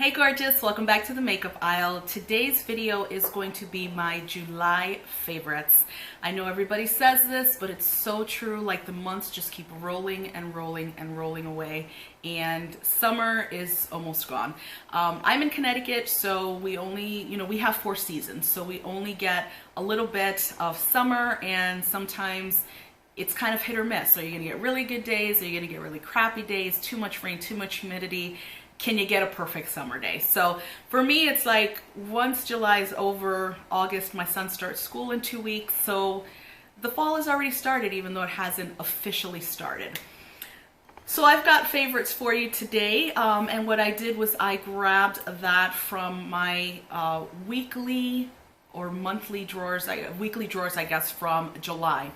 Hey gorgeous, welcome back to the makeup aisle. Today's video is going to be my July favorites. I know everybody says this, but it's so true. Like the months just keep rolling and rolling and rolling away, and summer is almost gone. I'm in Connecticut, so we only, we have 4 seasons, so we only get a little bit of summer, and sometimes it's kind of hit or miss. So you're gonna get really good days, or you're gonna get really crappy days, too much rain, too much humidity. Can you get a perfect summer day? So for me, it's like once July is over, August, my son starts school in 2 weeks. So the fall has already started, even though it hasn't officially started. So I've got favorites for you today. And what I did was I grabbed that from my weekly or monthly drawers, weekly drawers, I guess, from July.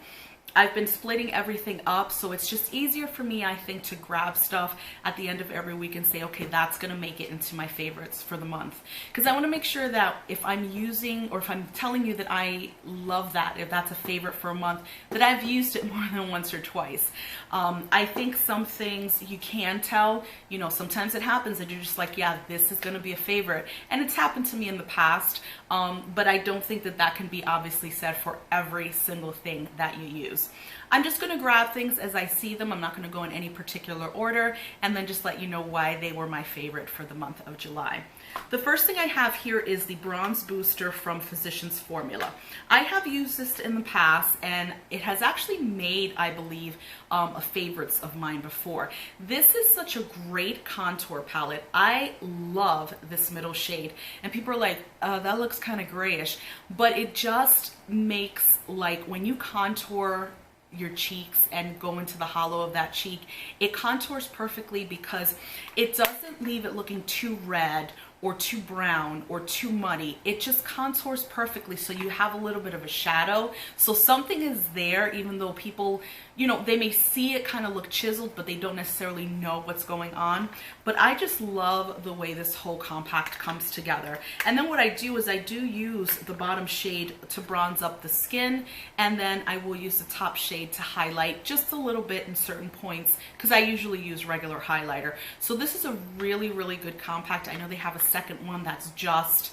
I've been splitting everything up, so it's just easier for me, I think, to grab stuff at the end of every week and say, okay, that's going to make it into my favorites for the month. Because I want to make sure that if I'm using, or if I'm telling you that I love that, if that's a favorite for a month, that I've used it more than once or twice. I think some things you can tell, sometimes it happens and you're just like, yeah, this is going to be a favorite. And it's happened to me in the past, but I don't think that that can be obviously said for every single thing that you use. I'm just going to grab things as I see them. I'm not going to go in any particular order, and then just let you know why they were my favorite for the month of July. The first thing I have here is the Bronze Booster from Physicians Formula. I have used this in the past, and it has actually made, I believe, a favorites of mine before. This is such a great contour palette. I love this middle shade, and people are like, that looks kind of grayish, but it just makes, like, when you contour your cheeks and go into the hollow of that cheek, it contours perfectly because it doesn't leave it looking too red or too brown or too muddy. It just contours perfectly, so you have a little bit of a shadow. So something is there, even though people, they may see it kind of look chiseled, but they don't necessarily know what's going on. But I just love the way this whole compact comes together. And then what I do is I do use the bottom shade to bronze up the skin, and then I will use the top shade to highlight just a little bit in certain points, because I usually use regular highlighter. So this is a really, really good compact. I know they have a second one that's just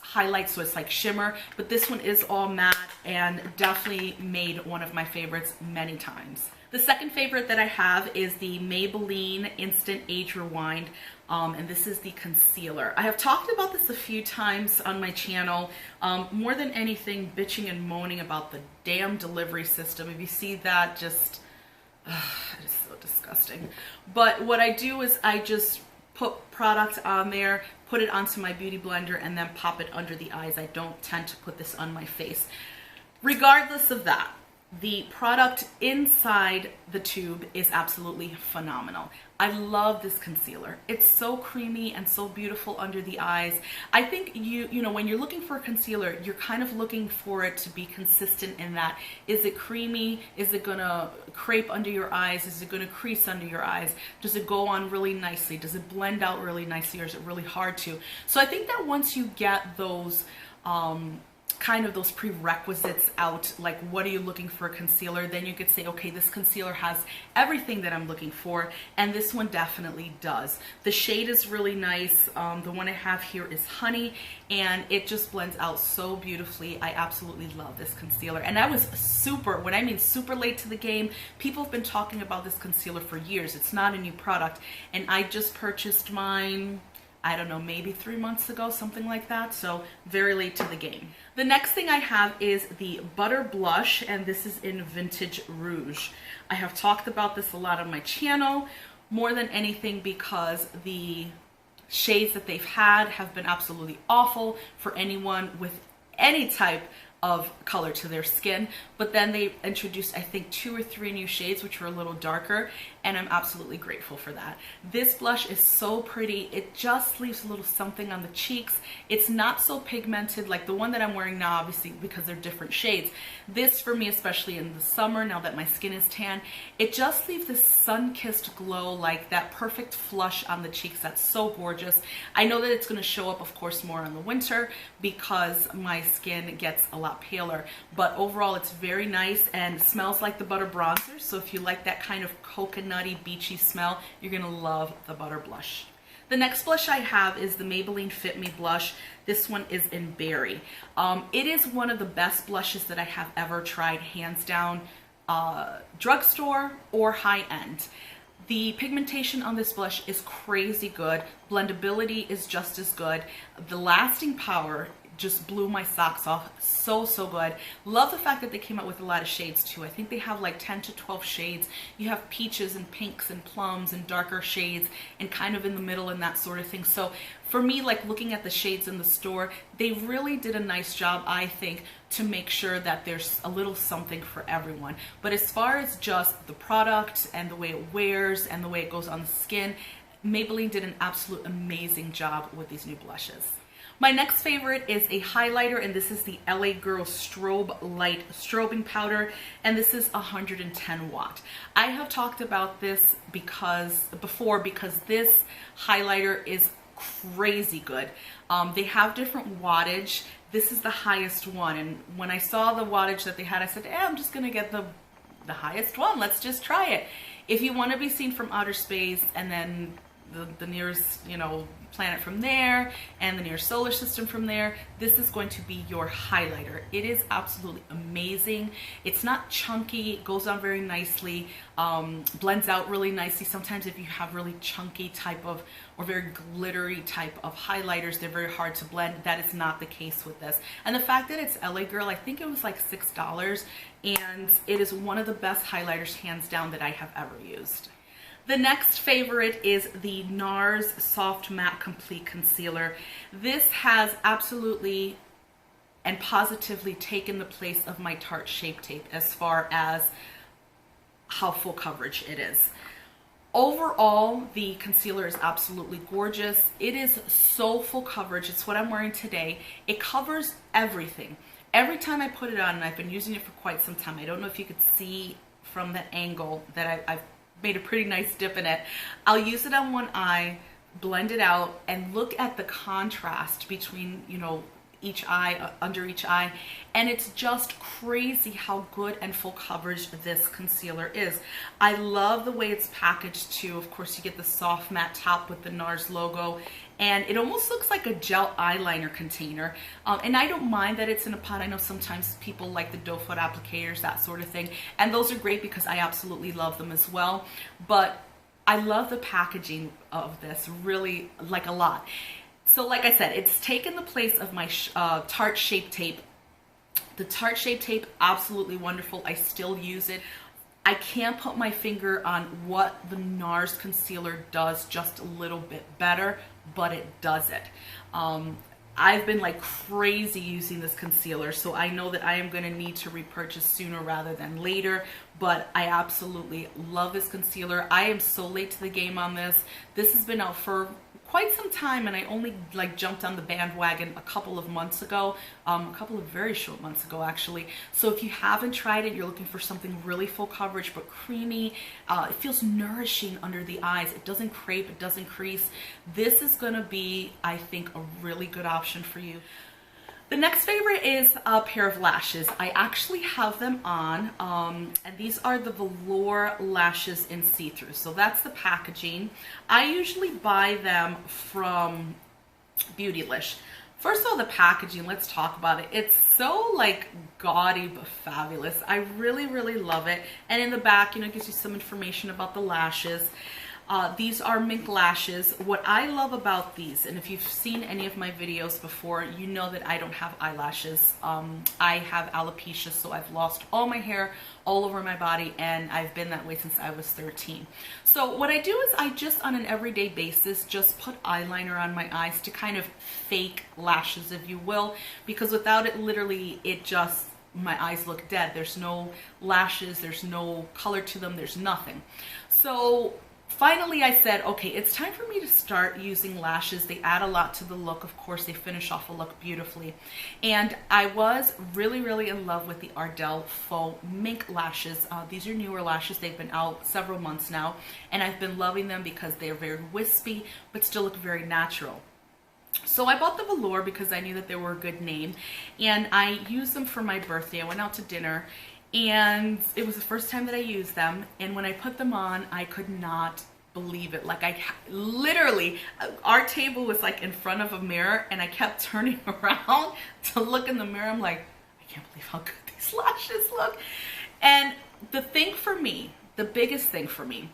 highlight, so it's like shimmer, but this one is all matte and definitely made one of my favorites many times. The second favorite that I have is the Maybelline Instant Age Rewind, and this is the concealer. I have talked about this a few times on my channel, more than anything bitching and moaning about the damn delivery system. If you see that, just it is so disgusting. But what I do is I just put product on there, put it onto my beauty blender, and then pop it under the eyes. I don't tend to put this on my face. Regardless of that, the product inside the tube is absolutely phenomenal. I love this concealer. It's so creamy and so beautiful under the eyes. I think when you're looking for a concealer, you're kind of looking for it to be consistent in that, is it creamy? Is it gonna crepe under your eyes? Is it gonna crease under your eyes? Does it go on really nicely? Does it blend out really nicely, or is it really hard to? So I think that once you get those kind of those prerequisites out, like what are you looking for a concealer, then you could say, okay, this concealer has everything that I'm looking for, and this one definitely does. The shade is really nice. The one I have here is Honey, and it just blends out so beautifully. I absolutely love this concealer, and I was super, when I mean super late to the game. People have been talking about this concealer for years. It's not a new product, and I just purchased mine, I don't know, maybe 3 months ago, something like that. So very late to the game. The next thing I have is the Butter Blush, and this is in Vintage Rouge. I have talked about this a lot on my channel, more than anything because the shades that they've had have been absolutely awful for anyone with any type of color to their skin. But then they introduced, I think, 2 or 3 new shades which were a little darker, and I'm absolutely grateful for that. This blush is so pretty. It just leaves a little something on the cheeks. It's not so pigmented like the one that I'm wearing now, obviously, because they're different shades. This, for me, especially in the summer, now that my skin is tan, it just leaves this sun-kissed glow, like that perfect flush on the cheeks. That's so gorgeous. I know that it's going to show up, of course, more in the winter because my skin gets a lot paler, but overall it's very nice and smells like the butter bronzer. So if you like that kind of coconutty, beachy smell, you're gonna love the Butter Blush. The next blush I have is the Maybelline Fit Me Blush. This one is in Berry. It is one of the best blushes that I have ever tried, hands down, drugstore or high-end. The pigmentation on this blush is crazy good. Blendability is just as good. The lasting power just blew my socks off. So good. Love the fact that they came out with a lot of shades too. I think they have like 10 to 12 shades. You have peaches and pinks and plums and darker shades and kind of in the middle and that sort of thing. So for me, like looking at the shades in the store, they really did a nice job, I think, to make sure that there's a little something for everyone. But as far as just the product and the way it wears and the way it goes on the skin, Maybelline did an absolute amazing job with these new blushes. My next favorite is a highlighter, and this is the LA Girl Strobe Light Strobing Powder, and this is 110 watt. I have talked about this before because this highlighter is crazy good. They have different wattage. This is the highest one, and when I saw the wattage that they had, I said, I'm just gonna get the highest one. Let's just try it. If you want to be seen from outer space and then the nearest, planet from there and the nearest solar system from there, this is going to be your highlighter. It is absolutely amazing. It's not chunky, it goes on very nicely, blends out really nicely. Sometimes if you have really chunky type of or very glittery type of highlighters, they're very hard to blend. That is not the case with this. And the fact that it's LA Girl, I think it was like $6, and it is one of the best highlighters hands down that I have ever used. The next favorite is the NARS Soft Matte Complete Concealer. This has absolutely and positively taken the place of my Tarte Shape Tape as far as how full coverage it is. Overall, the concealer is absolutely gorgeous. It is so full coverage. It's what I'm wearing today. It covers everything. Every time I put it on, and I've been using it for quite some time, I don't know if you could see from the angle that I've made a pretty nice dip in it. I'll use it on one eye, blend it out, and look at the contrast between, each eye, under each eye, and it's just crazy how good and full coverage this concealer is. I love the way it's packaged too. Of course, you get the soft matte top with the NARS logo, and it almost looks like a gel eyeliner container. And I don't mind that it's in a pot. I know sometimes people like the doe foot applicators, that sort of thing, and those are great because I absolutely love them as well. But I love the packaging of this, really, like, a lot. So like I said, it's taken the place of my Tarte Shape Tape. The Tarte Shape Tape, absolutely wonderful. I still use it. I can't put my finger on what the NARS concealer does just a little bit better, but it does it. I've been like crazy using this concealer, so I know that I am going to need to repurchase sooner rather than later, but I absolutely love this concealer. I am so late to the game on this. This has been out for quite some time, and I only jumped on the bandwagon a couple of months ago, a couple of very short months ago actually. So if you haven't tried it, you're looking for something really full coverage but creamy, it feels nourishing under the eyes, it doesn't crepe, it doesn't crease, this is gonna be, I think, a really good option for you. The next favorite is a pair of lashes. I actually have them on, and these are the Velour lashes in see-through. So that's the packaging. I usually buy them from Beautylish. First of all, the packaging, let's talk about it. It's so like gaudy but fabulous. I really love it. And in the back, it gives you some information about the lashes. These are mink lashes. What I love about these, and if you've seen any of my videos before, you know that I don't have eyelashes. I have alopecia, so I've lost all my hair all over my body, and I've been that way since I was 13. So what I do is I just, on an everyday basis, just put eyeliner on my eyes to kind of fake lashes, if you will, because without it, literally, my eyes look dead. There's no lashes, there's no color to them, there's nothing. So finally, I said, okay, it's time for me to start using lashes. They add a lot to the look. Of course, they finish off a look beautifully. And I was really in love with the Ardell Faux Mink lashes. These are newer lashes. They've been out several months now, and I've been loving them because they're very wispy, but still look very natural. So I bought the Velour because I knew that they were a good name, and I used them for my birthday. I went out to dinner, and it was the first time that I used them, and when I put them on, I could not believe it. Like literally, our table was like in front of a mirror and I kept turning around to look in the mirror. I'm like, I can't believe how good these lashes look. And the thing for me, the biggest thing for me,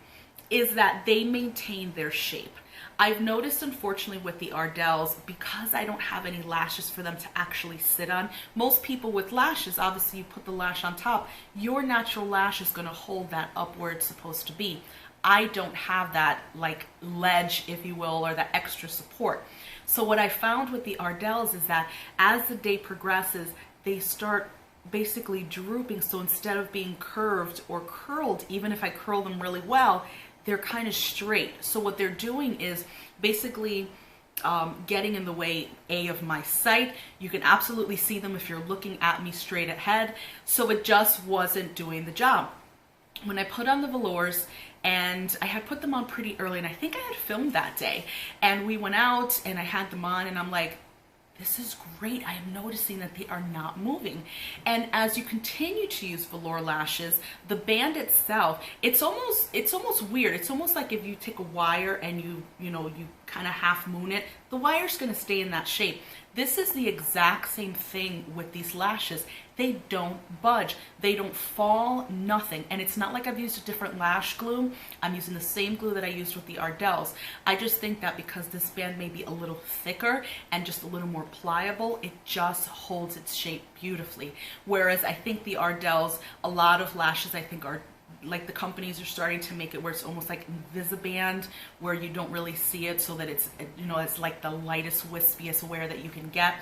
is that they maintain their shape. I've noticed, unfortunately, with the Ardell's, because I don't have any lashes for them to actually sit on, most people with lashes, obviously you put the lash on top, your natural lash is going to hold that up where it's supposed to be. I don't have that like ledge, if you will, or that extra support. So what I found with the Ardell's is that as the day progresses, they start basically drooping. So instead of being curved or curled, even if I curl them really well, they're kind of straight. So what they're doing is basically getting in the way, of my sight. You can absolutely see them if you're looking at me straight ahead. So it just wasn't doing the job. When I put on the velours, and I had put them on pretty early, and I think I had filmed that day, and we went out and I had them on and I'm like, this is great. I am noticing that they are not moving. And as you continue to use velour lashes, the band itself, it's almost weird. It's almost like if you take a wire and you kind of half moon it, the wire's going to stay in that shape. This is the exact same thing with these lashes. They don't budge. They don't fall, nothing. And it's not like I've used a different lash glue. I'm using the same glue that I used with the Ardell's. I just think that because this band may be a little thicker and just a little more pliable, it just holds its shape beautifully. Whereas I think the Ardell's, a lot of lashes I think are like the companies are starting to make it where it's almost like Invisiband, where you don't really see it, so that it's, it's like the lightest, wispiest wear that you can get,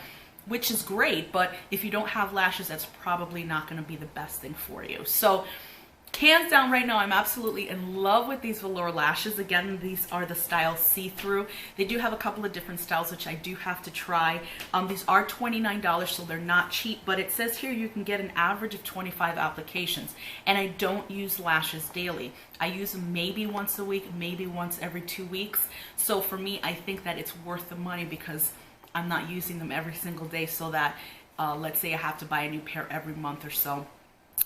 which is great. But if you don't have lashes, that's probably not going to be the best thing for you. So hands down right now, I'm absolutely in love with these velour lashes. Again, these are the style see-through. They do have a couple of different styles, which I do have to try. These are $29, so they're not cheap, but it says here you can get an average of 25 applications. And I don't use lashes daily. I use them maybe once a week, maybe once every 2 weeks. So for me, I think that it's worth the money because I'm not using them every single day, so that let's say I have to buy a new pair every month or so.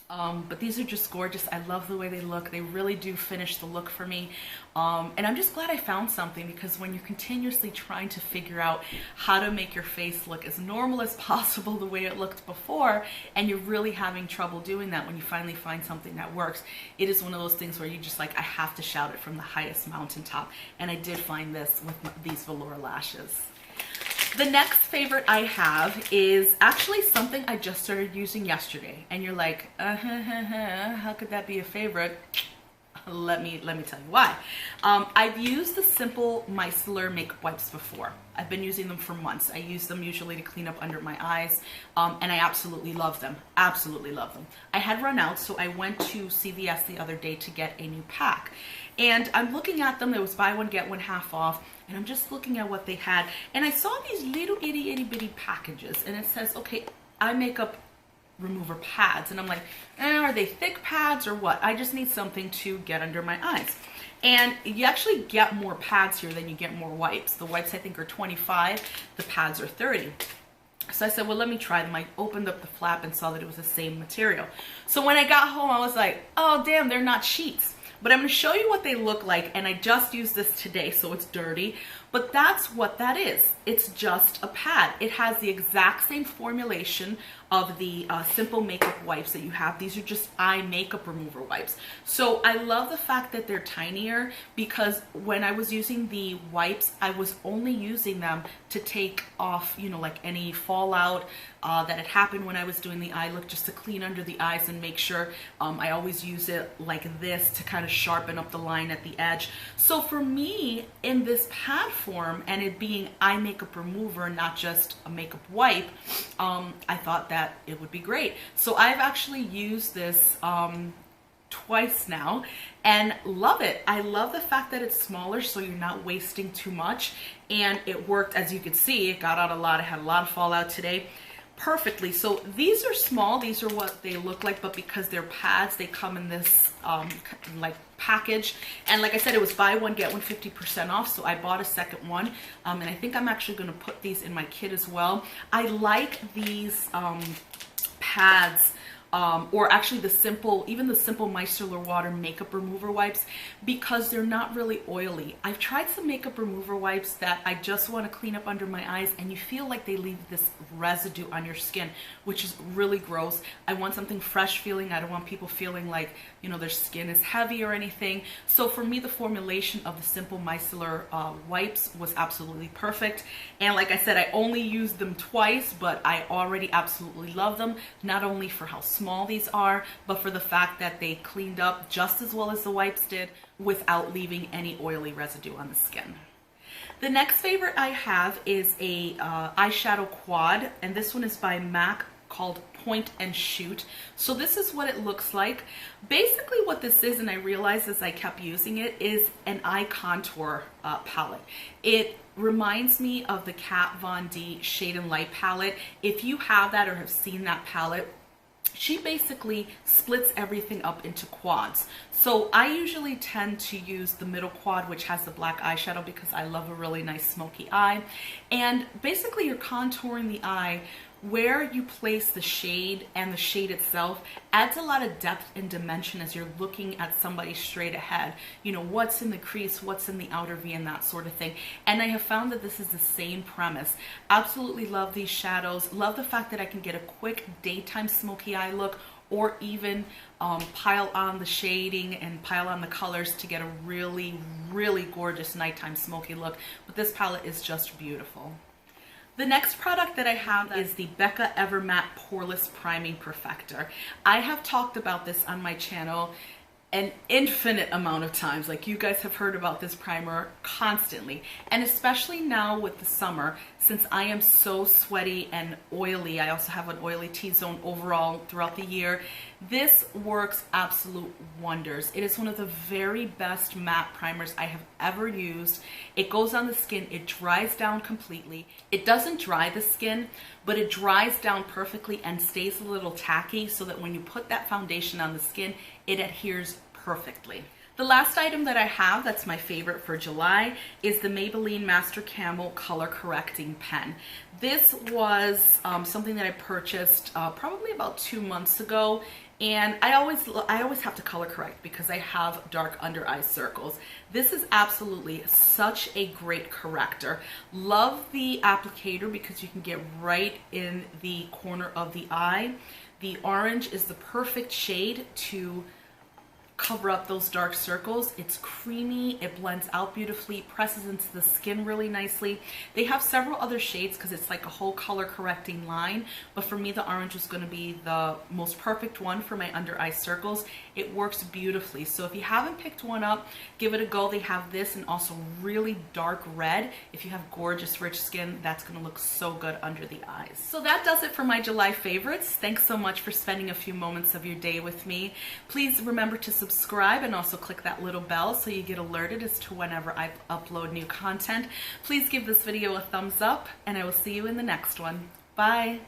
But these are just gorgeous. I love the way they look. They really do finish the look for me. And I'm just glad I found something, because when you're continuously trying to figure out how to make your face look as normal as possible the way it looked before, and you're really having trouble doing that, when you finally find something that works, it is one of those things where you just like, I have to shout it from the highest mountaintop. And I did find this with these velour lashes. The next favorite I have is actually something I just started using yesterday. And you're like, how could that be a favorite? Let me tell you why. I've used the simple micellar makeup wipes before. I've been using them for months. I use them usually to clean up under my eyes, and I absolutely love them. Absolutely love them. I had run out, so I went to CVS the other day to get a new pack. And I'm looking at them. There was buy one, get one half off. And I'm just looking at what they had. And I saw these little itty bitty packages. And it says, okay, eye makeup remover pads. And I'm like, are they thick pads or what? I just need something to get under my eyes. And you actually get more pads here than you get more wipes. The wipes I think are 25, the pads are 30. So I said, well, let me try them. I opened up the flap and saw that it was the same material. So when I got home, I was like, oh damn, they're not sheets. But I'm going to show you what they look like, and I just used this today, so it's dirty. But that's what that is. It's just a pad. It has the exact same formulation of the simple makeup wipes that you have. These are just eye makeup remover wipes. So I love the fact that they're tinier, because when I was using the wipes, I was only using them to take off, like any fallout that had happened when I was doing the eye look, just to clean under the eyes and make sure. I always use it like this to kind of sharpen up the line at the edge. So for me, in this pad form, and it being eye makeup remover, not just a makeup wipe, I thought that it would be great. So I've actually used this twice now and love it. I love the fact that it's smaller, so you're not wasting too much, and it worked. As you could see, it got out a lot. I had a lot of fallout today perfectly. So these are small. These are what they look like, but because they're pads, they come in this like package. And like I said, it was buy one get one 50% off, so I bought a second one, and I think I'm actually going to put these in my kit as well. I like these pads or actually even the simple micellar water makeup remover wipes, because they're not really oily. I've tried some makeup remover wipes that I just want to clean up under my eyes, and you feel like they leave this residue on your skin, which is really gross. I want something fresh feeling. I don't want people feeling like, you know, their skin is heavy or anything. So for me, the formulation of the simple micellar wipes was absolutely perfect. And like I said, I only used them twice, but I already absolutely love them, not only for how small these are, but for the fact that they cleaned up just as well as the wipes did without leaving any oily residue on the skin. The next favorite I have is a eyeshadow quad, and this one is by MAC, called Point and Shoot. So this is what it looks like. Basically what this is, and I realized as I kept using it, is an eye contour palette. It reminds me of the Kat Von D Shade and Light palette. If you have that or have seen that palette, she basically splits everything up into quads. So I usually tend to use the middle quad, which has the black eyeshadow, because I love a really nice smoky eye. And basically you're contouring the eye. Where you place the shade and the shade itself adds a lot of depth and dimension as you're looking at somebody straight ahead. You know, what's in the crease, what's in the outer V, and that sort of thing. And I have found that this is the same premise. Absolutely love these shadows. Love the fact that I can get a quick daytime smoky eye look, or even pile on the shading and pile on the colors to get a really, really gorgeous nighttime smoky look. But this palette is just beautiful. The next product that I have is the Becca Ever Matte Poreless Priming Perfector. I have talked about this on my channel an infinite amount of times. Like, you guys have heard about this primer constantly, and especially now with the summer, since I am so sweaty and oily. I also have an oily T-zone overall throughout the year. This works absolute wonders. It is one of the very best matte primers I have ever used. It goes on the skin, it dries down completely. It doesn't dry the skin, but it dries down perfectly and stays a little tacky, so that when you put that foundation on the skin, it adheres perfectly. The last item that I have that's my favorite for July is the Maybelline Master Camo Color Correcting Pen. This was something that I purchased probably about 2 months ago, and I always have to color correct because I have dark under eye circles. This is absolutely such a great corrector. Love the applicator because you can get right in the corner of the eye. The orange is the perfect shade to cover up those dark circles. It's creamy, it blends out beautifully, presses into the skin really nicely. They have several other shades because it's like a whole color correcting line, but for me the orange was going to be the most perfect one for my under eye circles. It works beautifully. So if you haven't picked one up, give it a go. They have this and also really dark red. If you have gorgeous rich skin, that's going to look so good under the eyes. So that does it for my July favorites. Thanks so much for spending a few moments of your day with me. Please remember to subscribe and also click that little bell so you get alerted as to whenever I upload new content. Please give this video a thumbs up, and I will see you in the next one. Bye!